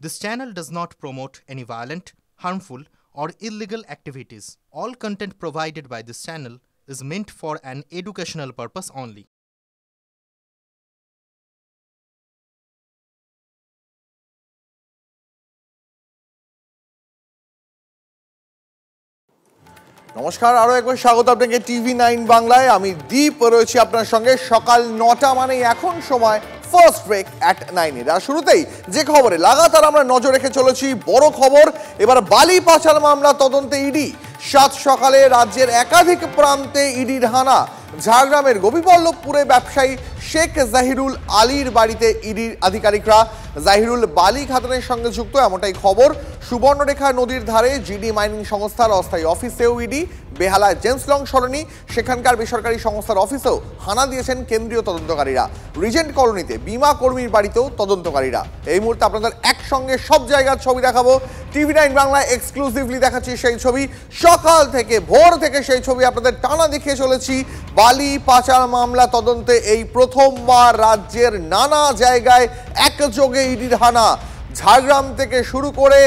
This channel does not promote any violent, harmful, or illegal activities. All content provided by this channel is meant for an educational purpose only. নমস্কার, আরো একবার স্বাগত আপনাকে টিভি9 বাংলায়। আমি দীপ রয়েছি আপনার সঙ্গে। সকাল 9টা মানে এখন সময় ফার্স্ট ব্রেক অ্যাট 9-এর। আর শুরুতেই যে খবরে লাগাতার আমরা নজর রেখে চলেছি, বড় খবর, এবার বালি পাচার মামলা তদন্তে ইডি। সাত সকালে রাজ্যের একাধিক প্রান্তে ইডির হানা। ঝাড়গ্রামের গোপীবল্লভপুরে ব্যবসায়ী শেখ জাহিরুল আলীর বাড়িতে ইডির আধিকারিকরা। জাহিরুল বালি খাদানের সঙ্গে যুক্ত এমনটাই খবর। সুবর্ণরেখা নদীর ধারে জিডি মাইনিং সংস্থার অস্থায়ী অফিসেও ইডি। বেহালায় জেমস লং সরণি সেখানকার বেসরকারি সংস্থার অফিসেও হানা দিয়েছেন কেন্দ্রীয় তদন্তকারীরা। রিজেন্ট কলোনিতে বিমা কর্মীর বাড়িতেও তদন্তকারীরা। এই মুহূর্তে আপনাদের একসঙ্গে সব জায়গার ছবি দেখাবো। টিভি9 বাংলায় এক্সক্লুসিভলি দেখাচ্ছি সেই ছবি। সকাল থেকে ভোর থেকে সেই ছবি আপনাদের টানা দেখিয়ে চলেছি। বালি পাচার মামলা তদন্তে এই প্রথমবার রাজ্যের নানা জায়গায় একযোগে ইডির হানা। ঝাড়গ্রাম থেকে শুরু করে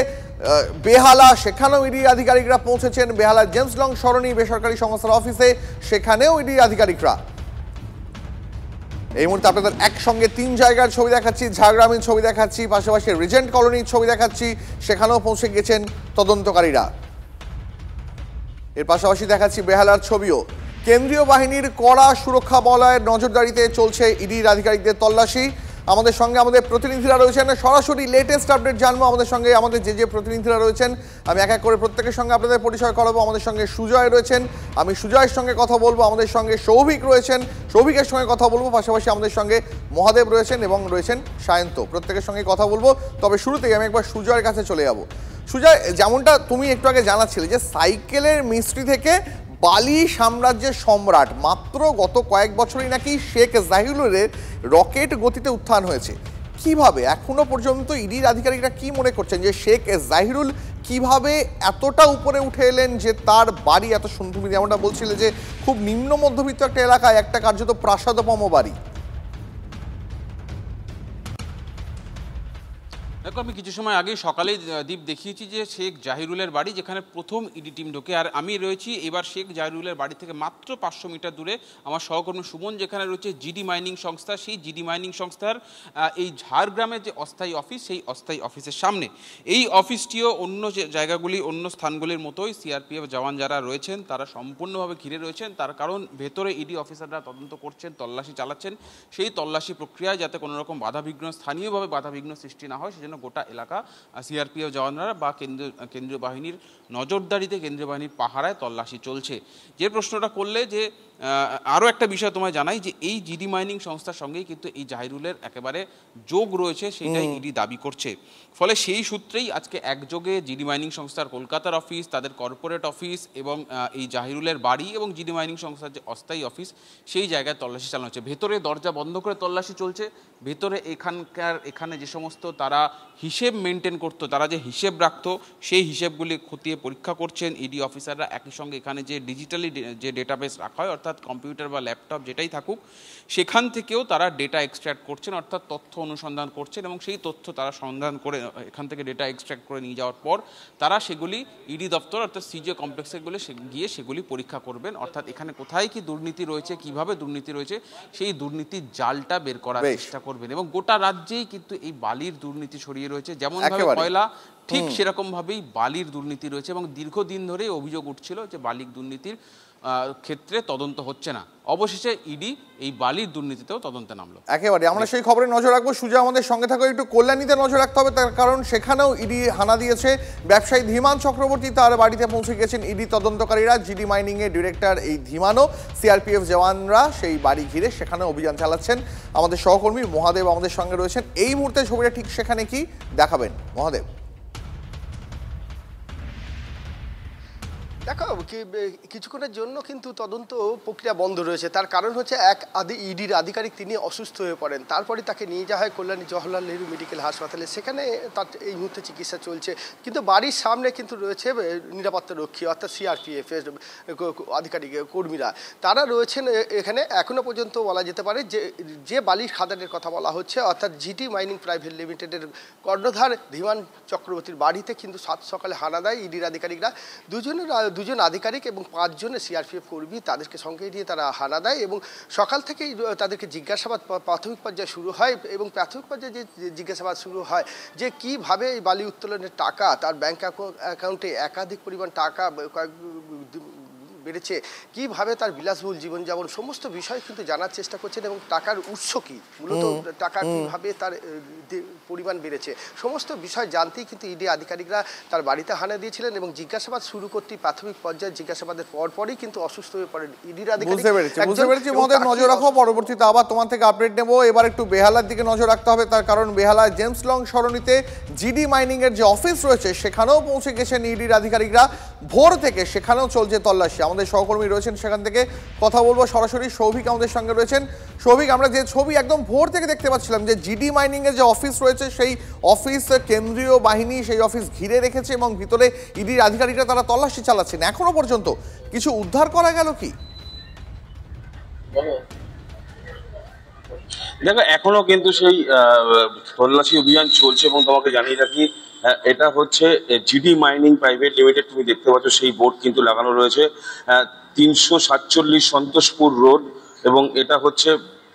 বেহালা, সেখানেও ইডি আধিকারিকরা পৌঁছেছেন। বেহালা জেমস লং সরণি বেসরকারি সংস্থার অফিসে, সেখানেও ইডি আধিকারিকরা। এই মুহূর্তে আপনাদের একসঙ্গে তিন জায়গার ছবি দেখাচ্ছি। ঝাড়গ্রামের ছবি দেখাচ্ছি, পাশাপাশি রিজেন্ট কলোনির ছবি দেখাচ্ছি, সেখানেও পৌঁছে গেছেন তদন্তকারীরা। এর পাশাপাশি দেখাচ্ছি বেহালার ছবিও। কেন্দ্রীয় বাহিনীর কড়া সুরক্ষা বলয়ের নজরদারিতে চলছে ইডির আধিকারিকদের তল্লাশি। আমাদের সঙ্গে আমাদের প্রতিনিধিরা রয়েছেন, সরাসরি লেটেস্ট আপডেট জানবো। আমাদের সঙ্গে আমাদের যে প্রতিনিধিরা রয়েছেন আমি এক এক করে প্রত্যেকের সঙ্গে আপনাদের পরিচয় করাবো। আমাদের সঙ্গে সুজয় রয়েছেন, আমি সুজয়ের সঙ্গে কথা বলবো। আমাদের সঙ্গে সৌভিক রয়েছেন, সৌভিকের সঙ্গে কথা বলবো। পাশাপাশি আমাদের সঙ্গে মহাদেব রয়েছেন এবং রয়েছেন সায়ন্ত, প্রত্যেকের সঙ্গে কথা বলবো। তবে শুরুতেই আমি একবার সুজয়ের কাছে চলে যাবো। সুজয়, যেমনটা তুমি একটু আগে জানাচ্ছিলে যে সাইকেলের মিস্ত্রি থেকে বালি সাম্রাজ্যের সম্রাট, মাত্র গত কয়েক বছরই নাকি শেখ জাহিরুলের রকেট গতিতে উত্থান হয়েছে। কিভাবে এখনো পর্যন্ত ইডির আধিকারিকরা কি মনে করছেন যে শেখ জাহিরুল কিভাবে এতটা উপরে উঠে এলেন যে তার বাড়ি এত সুন্দর? তুমি যেমনটা বলছিলে যে খুব নিম্ন মধ্যবিত্ত একটা এলাকায় একটা কার্যত প্রাসাদপম বাড়ি। দেখো, আমি কিছু সময় আগেই সকালেই দ্বীপ দেখিয়েছি যে শেখ জাহিরুলের বাড়ি, যেখানে প্রথম ইডি টিম ঢোকে। আর আমি রয়েছি এবার শেখ জাহিরুলের বাড়ি থেকে মাত্র 500 মিটার দূরে। আমার সহকর্মী সুমন যেখানে রয়েছে জিডি মাইনিং সংস্থা, সেই জিডি মাইনিং সংস্থার এই ঝাড়গ্রামের যে অস্থায়ী অফিস, সেই অস্থায়ী অফিসের সামনে। এই অফিসটিও অন্য যে জায়গাগুলি, অন্য স্থানগুলির মতোই সিআরপিএফ জওয়ান যারা রয়েছেন তারা সম্পূর্ণভাবে ঘিরে রয়েছেন। তার কারণ ভেতরে ইডি অফিসাররা তদন্ত করছেন, তল্লাশি চালাচ্ছেন। সেই তল্লাশি প্রক্রিয়ায় যাতে কোনো রকম বাধাবিঘ্ন, স্থানীয়ভাবে বাধাবিঘ্ন সৃষ্টি না হয়, সেজন্য গোটা এলাকা সিআরপিএফ জওয়ানরা বা কেন্দ্রীয় বাহিনীর নজরদারিতে, কেন্দ্রীয় বাহিনীর পাহারায় তল্লাশি চলছে। যে প্রশ্নটা করলে যে আরও একটা বিষয় তোমায় জানাই যে এই জিডি মাইনিং সংস্থার সঙ্গেই কিন্তু এই জাহিরুলের একেবারে যোগ রয়েছে, সেটাই ইডি দাবি করছে। ফলে সেই সূত্রেই আজকে একযোগে জিডি মাইনিং সংস্থার কলকাতার অফিস, তাদের কর্পোরেট অফিস এবং এই জাহিরুলের বাড়ি এবং জিডি মাইনিং সংস্থার যে অস্থায়ী অফিস, সেই জায়গায় তল্লাশি চালানো হচ্ছে। ভেতরে দরজা বন্ধ করে তল্লাশি চলছে। ভেতরে এখানে যে সমস্ত তারা হিসেব মেনটেন করতো, তারা যে হিসেব রাখতো, সেই হিসেবগুলি খতিয়ে পরীক্ষা করছেন ইডি অফিসাররা। একই সঙ্গে এখানে যে ডিজিটালি যে ডেটাবেস রাখা হয়, অর্থাৎ কম্পিউটার বা ল্যাপটপ যেটাই থাকুক, সেখান থেকেও তারা ডেটা এক্সট্র্যাক্ট করছেন, অর্থাৎ তথ্য অনুসন্ধান করছেন। এবং সেই তথ্য তারা সন্ধান করে এখান থেকে ডেটা এক্সট্র্যাক্ট করে নিয়ে যাওয়ার পর তারা সেগুলি ইডি দপ্তর অর্থাৎ সিজে কমপ্লেক্সে গিয়ে সেগুলি পরীক্ষা করবেন। অর্থাৎ এখানে কোথায় কি দুর্নীতি রয়েছে, কিভাবে দুর্নীতি রয়েছে, সেই দুর্নীতির জালটা বের করার চেষ্টা করবেন। এবং গোটা রাজ্যেই কিন্তু এই বালির দুর্নীতি ছড়িয়ে রয়েছে। যেমন কয়লা, ঠিক সেরকম ভাবেই বালির দুর্নীতি রয়েছে। এবং দীর্ঘদিন ধরে অভিযোগ উঠছিল যে বালির দুর্নীতির ক্ষেত্রে তদন্ত হচ্ছে না। অবশেষে ইডি এই বালির দুর্নীতিতেও তদন্তে নামলো। একেবারে আমরা সেই খবরে নজর রাখবো। সুজয় আমাদের সঙ্গে থাকো। একটু কল্যাণীতে নজর রাখতে হবে, তার কারণ সেখানেও ইডি হানা দিয়েছে। ব্যবসায়ী ধীমান চক্রবর্তী, তার বাড়িতে পৌঁছে গেছেন ইডি তদন্তকারীরা। জিডি মাইনিং এর ডিরেক্টর এই ধীমানও, সিআরপিএফ জওয়ানরা সেই বাড়ি ঘিরে সেখানে অভিযান চালাচ্ছেন। আমাদের সহকর্মী মহাদেব আমাদের সঙ্গে রয়েছেন। এই মুহূর্তে ছবিটা ঠিক সেখানে কি দেখাবেন মহাদেব? দেখো কিছুক্ষণের জন্য কিন্তু তদন্ত প্রক্রিয়া বন্ধ রয়েছে। তার কারণ হচ্ছে ইডির আধিকারিক তিনি অসুস্থ হয়ে পড়েন, তারপরে তাকে নিয়ে যাওয়া হয় কল্যাণী জওহরলাল নেহরু মেডিকেল হাসপাতালে, সেখানে তার এই মুহূর্তে চিকিৎসা চলছে। কিন্তু বাড়ির সামনে কিন্তু রয়েছে নিরাপত্তা রক্ষী অর্থাৎ সিআরপিএফ আধিকারিক কর্মীরা, তারা রয়েছেন এখানে। এখনও পর্যন্ত বলা যেতে পারে যে বালির খাদানের কথা বলা হচ্ছে অর্থাৎ জিটি মাইনিং প্রাইভেট লিমিটেডের কর্ণধার ধীমান চক্রবর্তীর বাড়িতে কিন্তু সাত সকালে হানা দেয় ইডির আধিকারিকরা। দুজন আধিকারিক এবং 5 জন সিআরপিএফ কর্মী তাদেরকে সঙ্গে নিয়ে তারা হানা দেয় এবং সকাল থেকেই তাদেরকে জিজ্ঞাসাবাদ প্রাথমিক পর্যায়ে শুরু হয়। এবং প্রাথমিক পর্যায়ে যে জিজ্ঞাসাবাদ শুরু হয় যে কীভাবে এই বালি উত্তোলনের টাকা তার ব্যাংক অ্যাকাউন্টে একাধিক পরিমাণ টাকা বেড়েছে, কীভাবে তার বিলাসবহুল জীবনযাপন, সমস্ত বিষয় কিন্তু জানার চেষ্টা করছেন এবং টাকার উৎস কী, মূলত টাকা কীভাবে তার পরিমাণ বেড়েছে, সমস্ত বিষয় জানতেই কিন্তু ইডি আধিকারিকরা তার বাড়িতে হানা দিয়েছিলেন। এবং জিজ্ঞাসাবাদ শুরু করতে প্রাথমিক পর্যায়ে জিজ্ঞাসাবাদের পরপরই কিন্তু অসুস্থ হয়ে পড়েন ইডির আধিকারিক। বুঝতে পেরেছি মহোদয়, নজর রাখো, পরবর্তীতে আবার তোমার থেকে আপডেট নেবো। এবার একটু বেহালার দিকে নজর রাখতে হবে, তার কারণ বেহালায় জেমস লং সরণিতে জিডি মাইনিং এর যে অফিস রয়েছে সেখানেও পৌঁছে গেছেন ইডির আধিকারিকরা ভোর থেকে, সেখানেও চলছে তল্লাশি। আমাদের সহকর্মী রয়েছেন সেখান থেকে কথা বলবো সরাসরি, সৌভিক আমাদের সঙ্গে রয়েছেন। সৌভিক, আমরা যে ছবি একদম ভোর থেকে দেখতে পাচ্ছিলাম যে জিডি মাইনিং এর যে অফিস রয়েছে সেই অফিস কেন্দ্রীয় বাহিনী সেই অফিস ঘিরে রেখেছে এবং ভিতরে ইডির আধিকারিকরা তারা তল্লাশি চালাচ্ছেন। এখনো পর্যন্ত কিছু উদ্ধার করা গেল কি? দেখো, এখনো কিন্তু সেই তল্লাশি অভিযান চলছে এবং তোমাকে জানিয়ে রাখি এটা হচ্ছে জিডি মাইনিং প্রাইভেট লিমিটেড। তুমি দেখতে পাচ্ছ সেই বোর্ড কিন্তু লাগানো রয়েছে 347 সন্তোষপুর রোড, এবং এটা হচ্ছে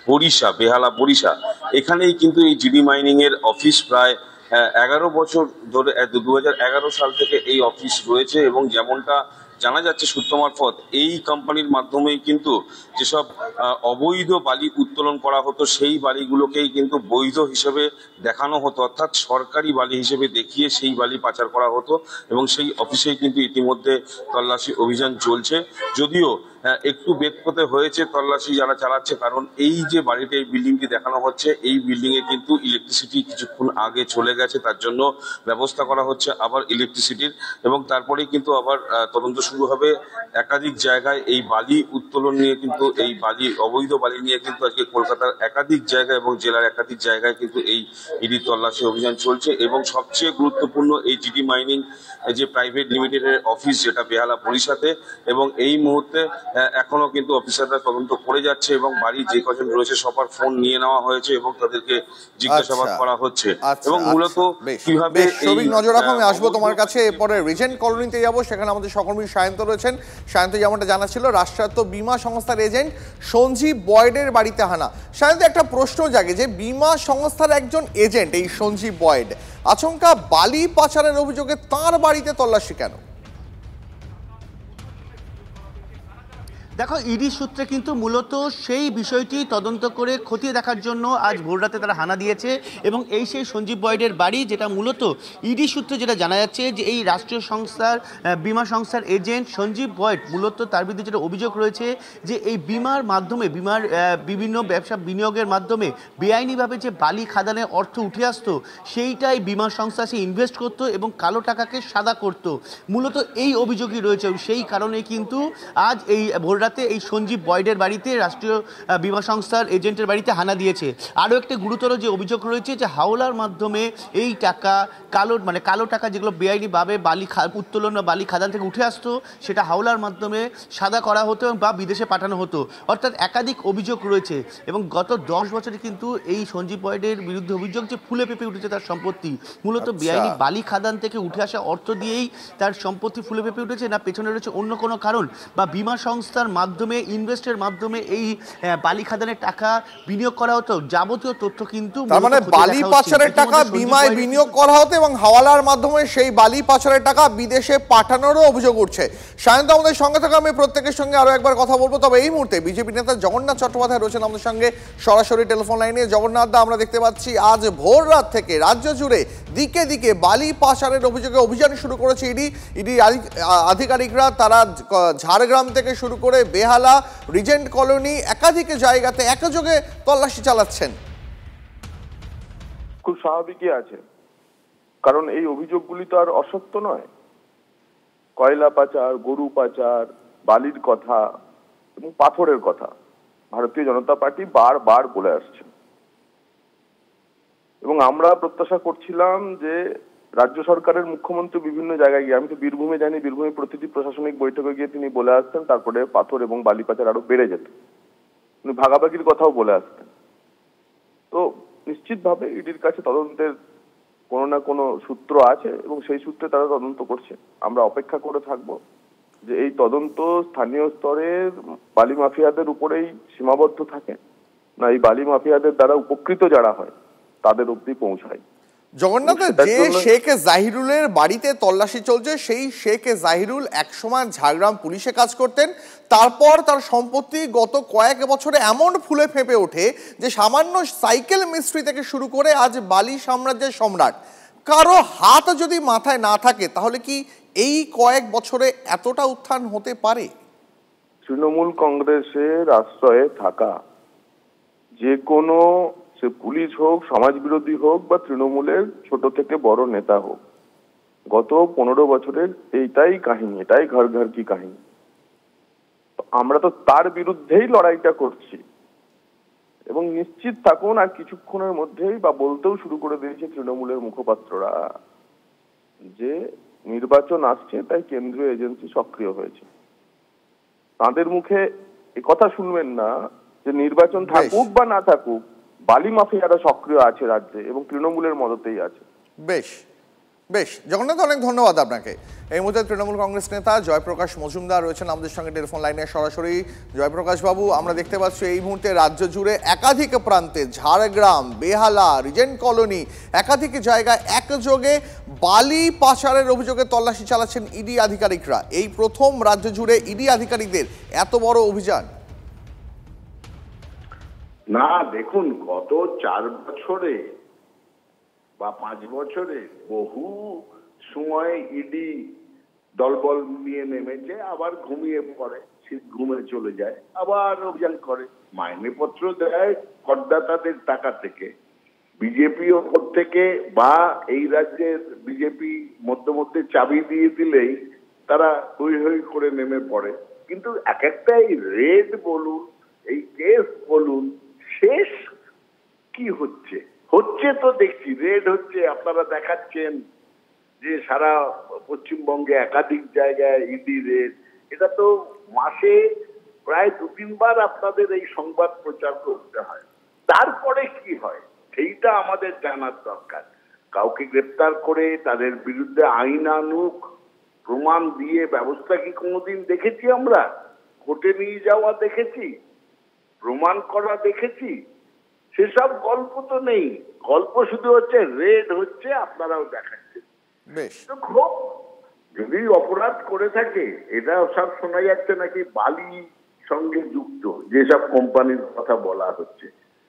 বরিশা, বেহালা বরিশা। এখানেই কিন্তু এই জিডি মাইনিং এর অফিস প্রায় 11 বছর ধরে, 2011 সাল থেকে এই অফিস রয়েছে। এবং যেমনটা জানা যাচ্ছে সূত্র মারফত, এই কোম্পানির মাধ্যমেই কিন্তু যেসব অবৈধ বালি উত্তোলন করা হতো সেই বালিগুলোকেই কিন্তু বৈধ হিসেবে দেখানো হতো, অর্থাৎ সরকারি বালি হিসেবে দেখিয়ে সেই বালি পাচার করা হতো। এবং সেই অফিসেই কিন্তু ইতিমধ্যে তল্লাশি অভিযান চলছে, যদিও একটু বেগ পেতে হয়েছে তল্লাশি যারা চালাচ্ছে, কারণ এই যে বাড়িতে এই বিল্ডিংটি দেখানো হচ্ছে এই বিল্ডিং এ কিন্তু ইলেকট্রিসিটি কিছুক্ষণ আগে চলে গেছে, তার জন্য ব্যবস্থা করা হচ্ছে আবার ইলেকট্রিসিটির। এবং তারপরেই কিন্তু আবার তদন্ত শুরু হবে। একাধিক জায়গায় এই বালি উত্তোলন নিয়ে কিন্তু, এই বালি অবৈধ বালি নিয়ে কিন্তু আজকে কলকাতার একাধিক জায়গায় এবং জেলার একাধিক জায়গায় কিন্তু এই ইডি তল্লাশি অভিযান চলছে। এবং সবচেয়ে গুরুত্বপূর্ণ এই জিডি মাইনিং যে প্রাইভেট লিমিটেডের অফিস, যেটা বেহালা বরিশাতে, এবং এই মুহূর্তে এখনো কিন্তু অফিসাররা তদন্ত করে যাচ্ছে এবং বাড়ি যে কজন রয়েছে সবার ফোন নিয়ে নেওয়া হয়েছে এবং তাদেরকে জিজ্ঞাসাবাদ করা হচ্ছে। এবং মূলত কিভাবে নজর রাখো, আমি আসবো তোমার কাছে। এরপরে রিজেন্ট কলোনিতে যাবো, সেখানে আমাদের সহকর্মী সায়ন্ত রয়েছেন। সায়ন্ত, যেমনটা জানা ছিল, রাষ্ট্রায়ত্ত বীমা সংস্থার এজেন্ট সঞ্জীব বয়েডের বাড়িতে হানা। সায়ন্ত, একটা প্রশ্ন জাগে যে বীমা সংস্থার একজন এজেন্ট এই সঞ্জীব বয়েড, আচমকা বালি পাচারের অভিযোগে তার বাড়িতে তল্লাশি কেন? দেখো, ইডি সূত্রে কিন্তু মূলত সেই বিষয়টি তদন্ত করে খতিয়ে দেখার জন্য আজ ভোররাতে তারা হানা দিয়েছে। এবং এই সেই সঞ্জীব বয়েডের বাড়ি, যেটা মূলত ইডি সূত্রে যেটা জানা যাচ্ছে যে এই রাষ্ট্রীয় সংস্থার বীমা সংস্থার এজেন্ট সঞ্জীব বয়েড, মূলত তার বিরুদ্ধে যেটা অভিযোগ রয়েছে যে এই বিমার মাধ্যমে, বিমার বিভিন্ন ব্যবসা বিনিয়োগের মাধ্যমে বেআইনিভাবে যে বালি খাদানে অর্থ উঠে আসতো সেইটাই বীমা সংস্থা সে ইনভেস্ট করতো এবং কালো টাকাকে সাদা করতো। মূলত এই অভিযোগই রয়েছে। সেই কারণে কিন্তু আজ এই ভোররাতে এই সঞ্জীব বয়েডের বাড়িতে রাষ্ট্রীয় বীমা সংস্থার এজেন্টের বাড়িতে হানা দিয়েছে। আরও একটা গুরুতর যে অভিযোগ রয়েছে যে হাওলার মাধ্যমে এই টাকা কালো টাকা যেগুলো বেআইনিভাবে বালি উত্তোলন বা বালি খাদান থেকে উঠে আসতো সেটা হাওলার মাধ্যমে সাদা করা হতো বা বিদেশে পাঠানো হতো। অর্থাৎ একাধিক অভিযোগ রয়েছে। এবং গত 10 বছরে কিন্তু এই সঞ্জীব বয়েডের বিরুদ্ধে অভিযোগ যে ফুলে পেঁপে উঠেছে তার সম্পত্তি, মূলত বেআইনি বালি খাদান থেকে উঠে আসা অর্থ দিয়েই তার সম্পত্তি ফুলে পেঁপে উঠেছে, না পেছনে রয়েছে অন্য কোনো কারণ, বা বীমা সংস্থার মাধ্যমে ইনভেস্টের মাধ্যমে এই বালি খাদানের টাকা বিনিয়োগ করা হতো। যাবতীয় তথ্য কিন্তু তার মানে বালি পাচারের টাকা বিমায় বিনিয়োগ করা হতো এবং হাওলার মাধ্যমে সেই বালি পাচারের টাকা বিদেশে পাঠানোরও অভিযোগ উঠছে। সায়ন্ত, আমাদের সঙ্গে থাকা আমি প্রত্যেকের সঙ্গে আরো একবার কথা বলবো। তবে এই মুহূর্তে বিজেপি নেতা জগন্নাথ চট্টোপাধ্যায় রয়েছেন আমাদের সঙ্গে সরাসরি টেলিফোন লাইনে। জগন্নাথ দা, আমরা দেখতে পাচ্ছি আজ ভোর রাত থেকে রাজ্য জুড়ে দিকে দিকে বালি পাচারের অভিযোগে অভিযান শুরু করেছে ইডি আধিকারিকরা। তারা ঝাড়গ্রাম থেকে শুরু করে বেহালা, রিজেন্ট কলোনি, একাধিক জায়গাতে একযোগে তল্লাশি চালাচ্ছেন। খুব স্বাভাবিকই আছে, কারণ এই অভিযোগগুলি তো আর অসত্য নয়। কয়লা পাচার, গরু পাচার, বালির কথা এবং পাথরের কথা ভারতীয় জনতা পার্টি বারবার বলে আসছে। এবং আমরা প্রত্যাশা করছিলাম যে রাজ্য সরকারের মুখ্যমন্ত্রী বিভিন্ন জায়গায় গিয়ে, আমি তো বীরভূমে জানি, বীরভূমে প্রতিটি প্রশাসনিক বৈঠকে গিয়ে তিনি বলে আসতেন, তারপরে পাথর এবং বালি পাচার আরো বেড়ে যেত, তিনি ভাগাভাগির কথাও বলে আসতেন। তো নিশ্চিতভাবে ইডির কাছে তদন্তের কোনো না কোনো সূত্র আছে এবং সেই সূত্রে তারা তদন্ত করছে। আমরা অপেক্ষা করে থাকবো যে এই তদন্ত স্থানীয় স্তরের বালি মাফিয়াদের উপরেই সীমাবদ্ধ থাকে না এই বালি মাফিয়াদের দ্বারা উপকৃত যারা হয় তাদের অবধি পৌঁছায়। জগন্নাথ, যে শেখ জাহিরুলের বাড়িতে তল্লাশি চলছে, সেই শেখ জাহিরুল একসময় ঝাড়গ্রাম পুলিশে কাজ করতেন, তারপর তার সম্পত্তি গত কয়েক বছরে এমন ফুলে ফেঁপে ওঠে যে সামান্য সাইকেল মিস্ত্রি থেকে শুরু করে আজ বালি সাম্রাজ্যের সম্রাট, কারো হাত যদি মাথায় না থাকে তাহলে কি এই কয়েক বছরে এতটা উত্থান হতে পারে? তৃণমূল কংগ্রেসের আশ্রয়ে থাকা যে কোনো, সে পুলিশ হোক, সমাজ বিরোধী হোক বা তৃণমূলের ছোট থেকে বড় নেতা হোক, গত 15 বছরের এইটাই কাহিনী, এটাই ঘর ঘর কি কাহিনী। আমরা তো তার বিরুদ্ধেই লড়াইটা করছি এবং নিশ্চিত থাকুন আর কিছুক্ষণের মধ্যেই বা বলতেও শুরু করে দিয়েছে তৃণমূলের মুখপাত্ররা যে নির্বাচন আসছে তাই কেন্দ্রীয় এজেন্সি সক্রিয় হয়েছে। তাদের মুখে কথা শুনবেন না যে নির্বাচন থাকুক বা না থাকুক বালি মাফিয়ারা সক্রিয় আছে রাজ্যে এবং তৃণমূলের মদতেই আছে। বেশ বেশ জগন্নাথ, অনেক ধন্যবাদ আপনাকে। এই মুহূর্তে তৃণমূল কংগ্রেস নেতা জয়প্রকাশ মজুমদার রয়েছেন আমাদের সঙ্গে টেলিফোন লাইনে সরাসরি। জয়প্রকাশ বাবু, আমরা দেখতে পাচ্ছি এই মুহূর্তে রাজ্য জুড়ে একাধিক প্রান্তে, ঝাড়গ্রাম, বেহালা, রিজেন্ট কলোনি, একাধিক জায়গায় একযোগে বালি পাচারের অভিযোগে তল্লাশি চালাচ্ছেন ইডি আধিকারিকরা। এই প্রথম রাজ্য জুড়ে ইডি আধিকারিকদের এত বড় অভিযান। না দেখুন, গত 4 বছরে বা 5 বছরে বহু সময় ইডি দলবল নিয়ে নেমেছে, আবার ঘুমিয়ে পড়ে, শীত ঘুমে চলে যায়, আবার অভিযান করে, মাইনেপত্র দেয় করদাতাদের টাকা থেকে, বিজেপি ওপর থেকে বা এই রাজ্যের বিজেপি মধ্যে মধ্যে চাবি দিয়ে দিলেই তারা হই হই করে নেমে পড়ে। কিন্তু এক একটা এই রেড বলুন, এই কেস বলুন, শেষ কি হচ্ছে হচ্ছে তো দেখছি, রেড হচ্ছে, আপনারা দেখাচ্ছেন যে সারা পশ্চিমবঙ্গে একাধিক জায়গায় ইডি রেড। এটা তো মাসে প্রায় 2-3 বার আপনাদের এই সংবাদ প্রচার করতে হয়। তারপরে কি হয় সেইটা আমাদের জানার দরকার। কাউকে গ্রেপ্তার করে তাদের বিরুদ্ধে আইন আনুক, প্রমাণ দিয়ে ব্যবস্থা কি কোনোদিন দেখেছি আমরা? কোর্টে নিয়ে যাওয়া দেখেছি? প্রমাণ করা দেখেছি? সেসব গল্প তো নেই। গল্প শুধু হচ্ছে রেড হচ্ছে, আপনারাও দেখাচ্ছেন। খুব যদি অপরাধ করে থাকে, এটা সব শোনা যাচ্ছে নাকি বালি সঙ্গে যুক্ত যেসব কোম্পানির কথা বলা হচ্ছে,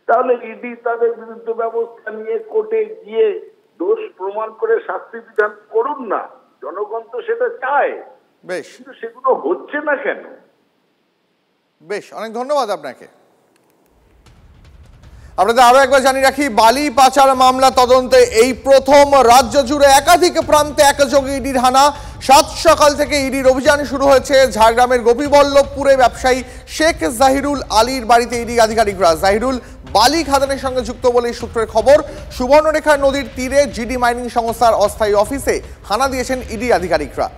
তাহলে ইডি তাদের বিরুদ্ধে ব্যবস্থা নিয়ে কোর্টে গিয়ে দোষ প্রমাণ করে শাস্তি বিধান করুন না। জনগণ তো সেটা চায়, কিন্তু সেগুলো হচ্ছে না কেন? বেশ, অনেক ধন্যবাদ আপনাকে। আপনাদের আরো একবার জানিয়ে রাখি, বালি পাচার মামলা তদন্তে এই প্রথম রাজ্য জুড়ে একাধিক প্রান্তে একযোগে ইডির হানা। 7 সকাল থেকে ইডির অভিযান শুরু হয়েছে ঝাড়গ্রামের গোপীবল্লভপুরে ব্যবসায়ী শেখ জাহিরুল আলীর বাড়িতে ইডি আধিকারিকরা। জাহিরুল বালি খাদানের সঙ্গে যুক্ত বলে সূত্রের খবর। সুবর্ণরেখা নদীর তীরে জিডি মাইনিং সংস্থার অস্থায়ী অফিসে হানা দিয়েছেন ইডি আধিকারিকরা।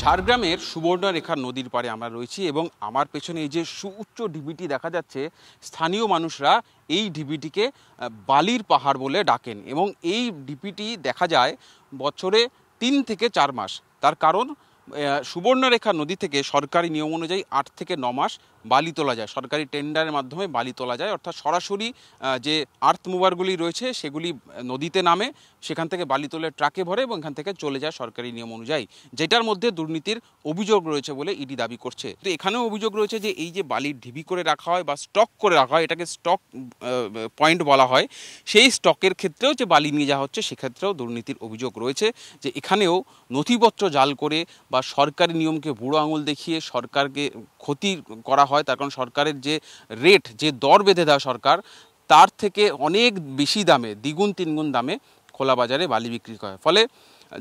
ঝাড়গ্রামের সুবর্ণরেখা নদীর পাড়ে আমরা রয়েছি এবং আমার পেছনে এই যে সুউচ্চ ঢিবিটি দেখা যাচ্ছে, স্থানীয় মানুষরা এই ঢিবিটিকে বালির পাহাড় বলে ডাকেন এবং এই ঢিবিটি দেখা যায় বছরে 3 থেকে 4 মাস। তার কারণ সুবর্ণরেখা নদী থেকে সরকারি নিয়ম অনুযায়ী 8 থেকে 9 মাস বালি তোলা যায়, সরকারি টেন্ডারের মাধ্যমে বালি তোলা যায়। অর্থাৎ সরাসরি যে আর্থ মুভারগুলি রয়েছে সেগুলি নদীতে নামে, সেখান থেকে বালি তোলে ট্রাকে ভরে এবং এখান থেকে চলে যায় সরকারি নিয়ম অনুযায়ী, যেটার মধ্যে দুর্নীতির অভিযোগ রয়েছে বলে ইডি দাবি করছে। তো এখানেও অভিযোগ রয়েছে যে এই যে বালির ঢিবি করে রাখা হয় বা স্টক করে রাখা হয়, এটাকে স্টক পয়েন্ট বলা হয়, সেই স্টকের ক্ষেত্রেও যে বালি নিয়ে যাওয়া হচ্ছে সেক্ষেত্রেও দুর্নীতির অভিযোগ রয়েছে। যে এখানেও নথিপত্র জাল করে বা সরকারি নিয়মকে বুড়ো আঙুল দেখিয়ে সরকারকে ক্ষতি করা হয়। তার কারণ সরকারের যে রেট, যে দর বেঁধে দেয় সরকার, তার থেকে অনেক বেশি দামে, দ্বিগুণ তিনগুণ দামে খোলা বাজারে বালি বিক্রি করে। ফলে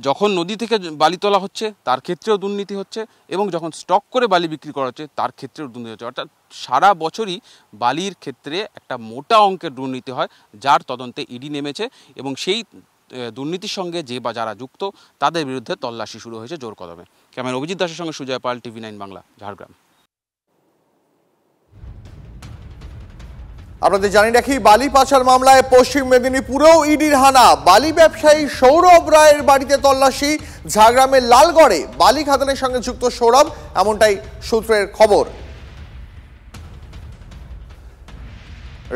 যখন নদী থেকে বালি তোলা হচ্ছে তার ক্ষেত্রেও দুর্নীতি হচ্ছে, এবং যখন স্টক করে বালি বিক্রি করা হচ্ছে তার ক্ষেত্রেও দুর্নীতি হচ্ছে। অর্থাৎ সারা বছরই বালির ক্ষেত্রে একটা মোটা অঙ্কের দুর্নীতি হয়, যার তদন্তে ইডি নেমেছে, এবং সেই দুর্নীতির সঙ্গে যারা যুক্ত তাদের বিরুদ্ধে তল্লাশি শুরু হয়েছে জোর কদমে। ক্যামেরা অভিজিৎ দাসের সঙ্গে সুজয় পাল, TV9 বাংলা, ঝাড়গ্রাম। আপনাদের জানি রাখি, বালি পাচার মামলায় পশ্চিম মেদিনীপুরেও ইডির হানা। বালি ব্যবসায়ী সৌরভ রায়ের বাড়িতে তল্লাশি। ঝাড়গ্রামের লালগড়ে বালি খাদানের সঙ্গে যুক্ত সৌরভ, এমনটাই সূত্রের খবর।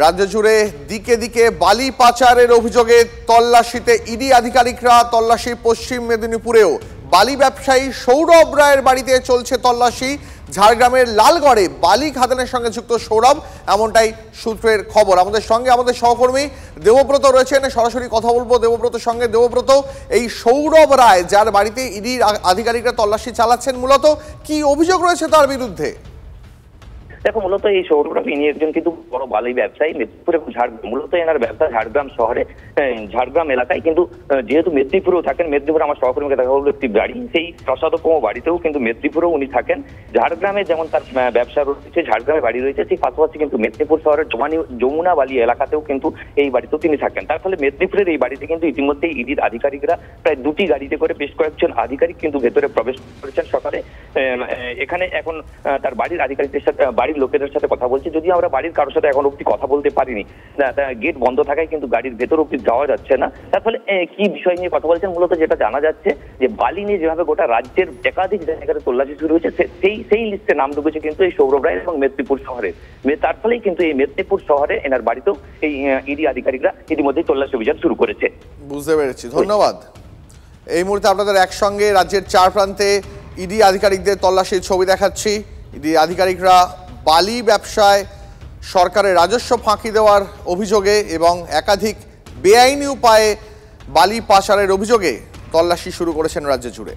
রাজ্য জুড়ে দিকে দিকে বালি পাচারের অভিযোগে তল্লাশিতে ইডি আধিকারিকরা। তল্লাশি পশ্চিম মেদিনীপুরেও বালি ব্যবসায়ী সৌরভ রায়ের বাড়িতে চলছে তল্লাশি। ঝাড়গ্রামের লালগড়ে বালি খাদানের সঙ্গে যুক্ত সৌরভ, এমনটাই সূত্রের খবর। আমাদের সঙ্গে আমাদের সহকর্মী দেবব্রত রয়েছেন, সরাসরি কথা বলবো দেবব্রতর সঙ্গে। দেবব্রত, এই সৌরভ রায় যার বাড়িতে ইডির আধিকারিকরা তল্লাশি চালাচ্ছেন, মূলত কি অভিযোগ রয়েছে তার বিরুদ্ধে? দেখো, মূলত এই সৌরভ রায় ইনি একজন কিন্তু বড় বালি ব্যবসায়ী। মেদিনীপুর এবং ঝাড়গ্রাম, মূলত এনার ব্যবসা ঝাড়গ্রাম শহরে, ঝাড়গ্রাম এলাকায়। কিন্তু যেহেতু মেদিনীপুরেও থাকেন, মেদিনীপুরে আমার সহকর্মীকে দেখা বলবো একটি বাড়ি, সেই প্রসাদোপম বাড়িতেও কিন্তু মেদিনীপুরেও উনি থাকেন। ঝাড়গ্রামে যেমন তার ব্যবসা রয়েছে, ঝাড়গ্রামে বাড়ি রয়েছে, সেই পাশাপাশি কিন্তু মেদিনীপুর শহরের যমুনা বালি এলাকাতেও কিন্তু এই বাড়িতেও তিনি থাকেন। তার ফলে মেদিনীপুরের এই বাড়িতে কিন্তু ইতিমধ্যেই ইডির আধিকারিকরা প্রায় 2টি গাড়িতে করে বেশ কয়েকজন আধিকারিক কিন্তু ভেতরে প্রবেশ করেছেন সকালে। এখানে এখন তার বাড়ির আধিকারিকদের সাথে, বাড়ির লোকেদের সাথে কথা বলছি। যদিও আমরা বাড়ির কারোর সাথে এখন অব্দি কথা বলতে পারিনি, গেট বন্ধ থাকায় কিন্তু গাড়ির ভেতর অব্দি যাওয়া যাচ্ছে না। তার ফলে কি বিষয় নিয়ে কথা বলছেন, মূলত যেটা জানা যাচ্ছে যে বালি নিয়ে যেভাবে গোটা রাজ্যের একাধিক জায়গায় তল্লাশি শুরু হয়েছে, সেই লিস্টে নাম ঢুকেছে কিন্তু এই সৌরভ রায় এবং মেদিনীপুর শহরে। তার ফলেই কিন্তু এই মেদিনীপুর শহরে এনার বাড়িতেও এই ইডি আধিকারিকরা ইতিমধ্যেই তল্লাশি অভিযান শুরু করেছে। বুঝতে পেরেছি, ধন্যবাদ। এই মুহূর্তে আপনাদের একসঙ্গে রাজ্যের 4 প্রান্তে ইডি আধিকারিকদের তল্লাশির ছবি দেখাচ্ছি। ইডি আধিকারিকরা বালি ব্যবসায় সরকারের রাজস্ব ফাঁকি দেওয়ার অভিযোগে এবং একাধিক বেআইনি উপায়ে বালি পাচারের অভিযোগে তল্লাশি শুরু করেছেন রাজ্য জুড়ে।